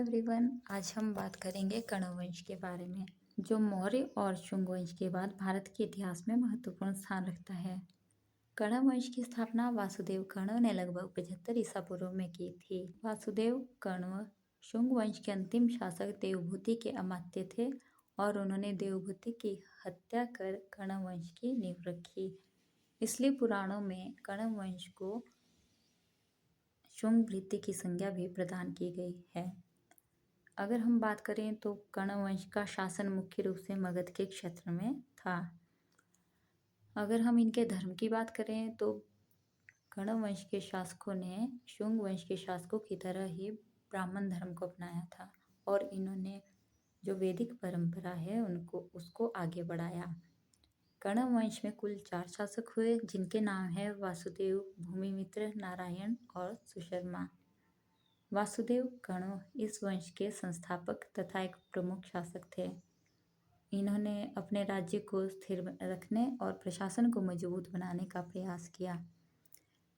Everyone, आज हम बात करेंगे कण्व वंश के बारे में, जो मौर्य और शुंग वंश के बाद भारत के इतिहास में महत्वपूर्ण स्थान रखता है। कण्व वंश की स्थापना वासुदेव कण्व ने लगभग 75 ईसा पूर्व में की थी। वासुदेव कण्व शुंग वंश के अंतिम शासक देवभूति के अमात्य थे और उन्होंने देवभूति की हत्या कर कण्व वंश की नींव रखी। इसलिए पुराणों में कण्व वंश को शुंग भृत्य की संज्ञा भी प्रदान की गई है। अगर हम बात करें तो कण्व वंश का शासन मुख्य रूप से मगध के क्षेत्र में था। अगर हम इनके धर्म की बात करें तो कण्व वंश के शासकों ने शुंग वंश के शासकों की तरह ही ब्राह्मण धर्म को अपनाया था और इन्होंने जो वैदिक परंपरा है उसको आगे बढ़ाया। कण्व वंश में कुल 4 शासक हुए, जिनके नाम है वासुदेव, भूमिमित्र, नारायण और सुशर्मा। वासुदेव कण्व इस वंश के संस्थापक तथा एक प्रमुख शासक थे। इन्होंने अपने राज्य को स्थिर रखने और प्रशासन को मजबूत बनाने का प्रयास किया,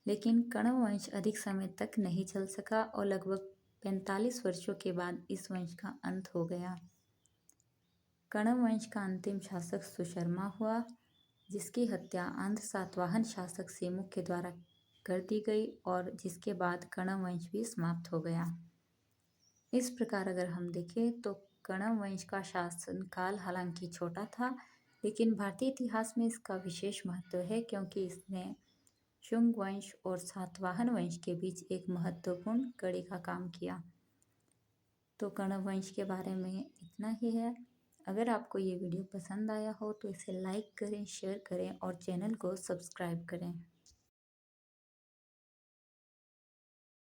लेकिन कण्व वंश अधिक समय तक नहीं चल सका और लगभग 45 वर्षों के बाद इस वंश का अंत हो गया। कण्व वंश का अंतिम शासक सुशर्मा हुआ, जिसकी हत्या अंध सातवाहन शासक सेमुक के द्वारा कर दी गई और जिसके बाद कण्व वंश भी समाप्त हो गया। इस प्रकार अगर हम देखें तो कण्व वंश का शासनकाल हालांकि छोटा था, लेकिन भारतीय इतिहास में इसका विशेष महत्व है क्योंकि इसने शुंग वंश और सातवाहन वंश के बीच एक महत्वपूर्ण कड़ी का काम किया। तो कण्व वंश के बारे में इतना ही है। अगर आपको ये वीडियो पसंद आया हो तो इसे लाइक करें, शेयर करें और चैनल को सब्सक्राइब करें।